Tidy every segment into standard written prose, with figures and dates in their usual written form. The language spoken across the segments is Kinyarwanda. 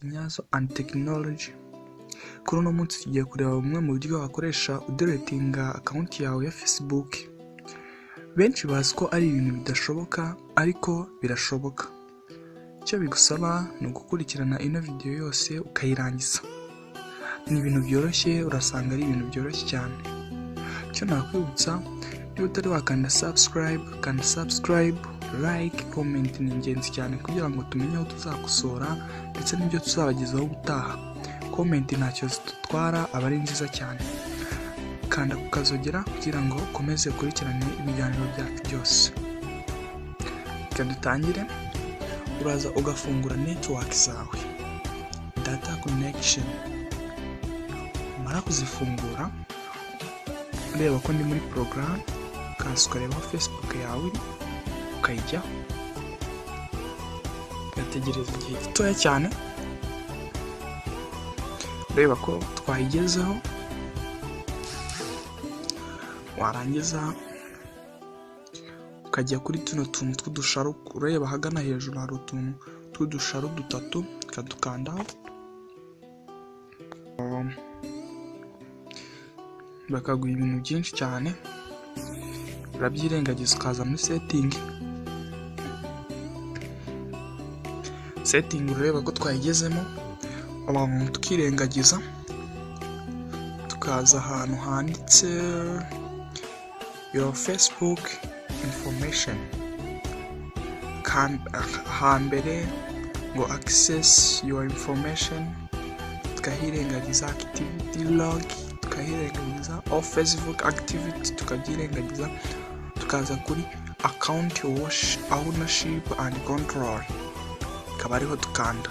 Nyazo and technology. Kuri uno munsi tugiye kureba bumwe mu buryo wakoresha udeletinga account yawe ya Facebook. Benshi bazi ko ari ibintu bidashoboka ariko birashoboka. Icyo bigusaba ni ugukurikirana ino video yose ukayirangiza. Ni ibintu byoroshye, urasanga ari ibintu byoroshye cyane. Icyo nakwibutsa, niba utari wakanda subscribe, kanda subscribe, like, comment ni ingenzi cyane kugira ngo tumenye aho tuzakosora ndetse n'ibyo tuzabagezaho ubutaha. Comment ntacyo zitutwara, aba ari nziza cyane. Kanda kukazogera kugira ngo ukomeze gukurikirana ibiganiro byacu byose. Reka dutangire. Uraza ugafungura network zawe, data connection. Mara kuzifungura, ureba ko ndi muri program, ukaza ukareba Facebook yawe ukayijyaho, ugategereza igihe gitoya cyane, ureba ko twayigezeho. Warangiza ukajya kuri tuno tuntu tw'udusharo, ureba hagana hejuru hari utuntu tw'udusharo dutatu, ukadukandaho. Bakaguha ibintu byinshi cyane, urabyirengagiza ukaza muri setting, ureba ko twayigezemo, tukirengagiza tukaza ahantu handitse your Facebook information, hambere ngo access your information, tukahirengagiza activity log, tukahirengagiza all Facebook activity, tukabyirengagiza tukaza kuri account ownership and control, kaba ariho tukanda,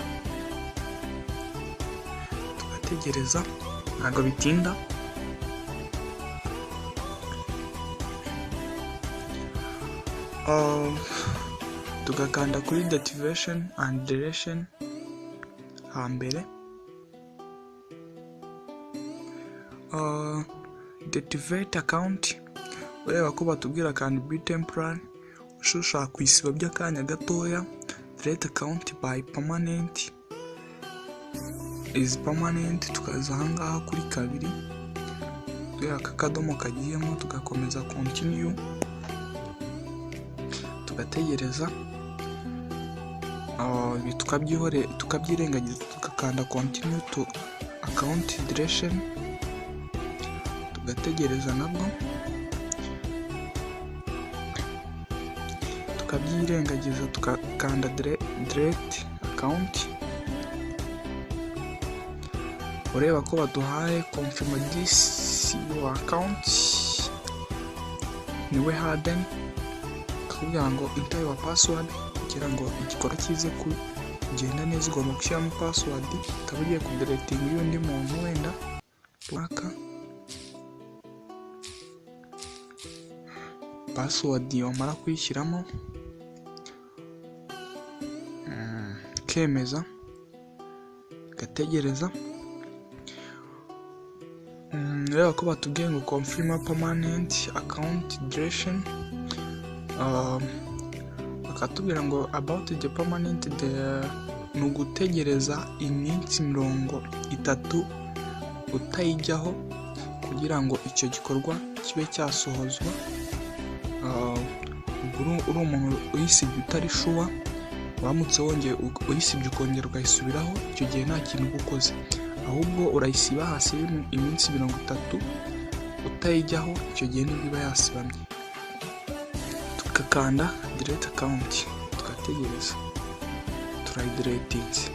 tugategereza, ntabwo bitinda. Tugakanda kuri deactivation and deletion hambere. Deactivate account, ureba ko batubwira can be temporary, ushaka kwisiba by'akanya gatoya. Delete account by permanent is permanent, tukaza ahangaha kuri kabiri, aka kadomo kagiyemo, tugakomeza continue, tugategereza, tukabyirengagiza, tugakanda continue to account deletion, tugategereza nabwo, tukabyirengagiza, tukakanda delete account. Ureba ko baduhaye confirm this your account, niwe harden, kugira ngo enter your password, kugira ngo igikora kize kugenda neza ugomba gushyiramo password. Ukaba ugiye kudeletinga y'undi muntu wenda runaka, password wamara kuyishyiramo, kemeza, gategereza. Reba ko batubwiye ngo confirm permanent account deletion, bakatubwira ngo about the permanent ni ugutegereza iminsi 30 utayijyaho kugira ngo icyo gikorwa kibe cyasohozwa. Uri umuntu uyisibye utari shuwa, uramutse wongeye uyisibye ukongera ukayisubiraho, icyo gihe nta kintu ukoze, ahubwo urayisiba hasi iminsi 30 utayijyaho, icyo gihe nibwo iba yasibamye. Tukakanda delete account, tugategereza, turayideletinze.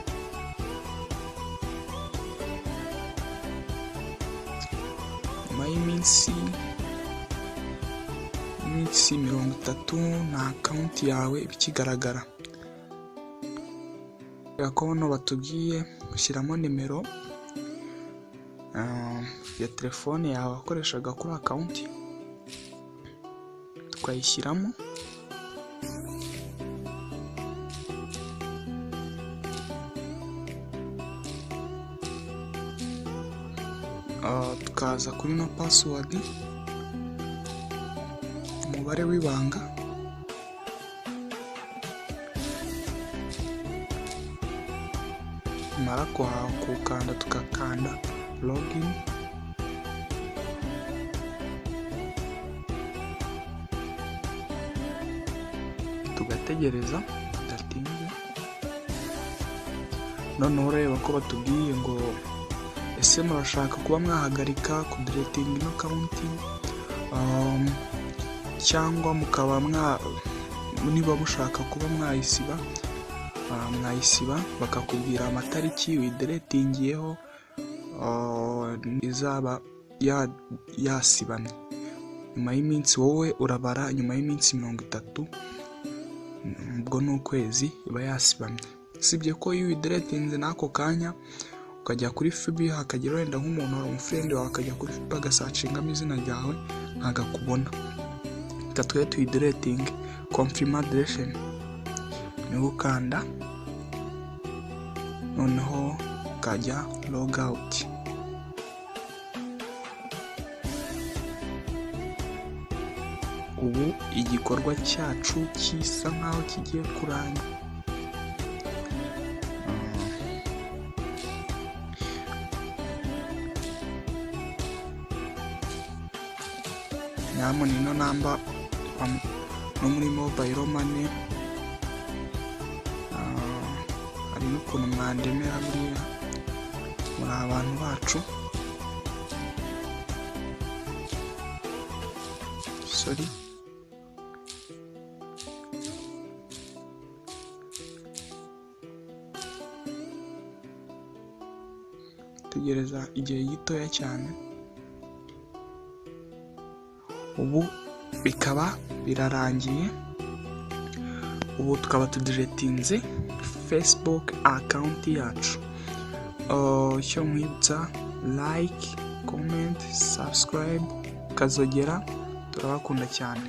Nyuma y'iminsi 30 na account yawe ibikigaragara. Ko hano batubwiye ushyiramo nimero ya telefone yawe wakoreshaga kuri account, tukayishyiramo, tukaza kuri no password, umubare w'ibanga, twamara kukanda tukakanda login, tugategereza bidatinze. Noneho ureba ko batubwiye ngo ese murashaka kuba mwahagarika kudiretinga ino konti cyangwa mukaba niba mushaka kuba mwayisiba bakakubwira amatariki widiretingiyeho izaba yasibamye. Nyuma y'iminsi wowe urabara, nyuma y'iminsi 30 ubwo n'ukwezi iba yasibamye. Sibye ko iyo widiretinze n'ako kanya ukajya kuri FB hakagera wenda nk'umuntu ari umufriend wawe akajya kuri FB agasacingamo izina ryawe ntagakubona. Reka twe tuyidiretinge, confirm address niho ukanda, noneho ukajya log out. Ubu igikorwa cyacu kisa nkaho kigiye kurangira. Nyamo nino namba no muri mobile money, hari n'ukuntu mwandemera muri abantu bacu. Sorry, tegereza igihe gitoya cyane. Ubu bikaba birarangiye. Ubu tukaba tudiretinze Facebook account yacu. Icyo mwibutsa, like, comment, subscribe, kazogera. Turabakunda cyane.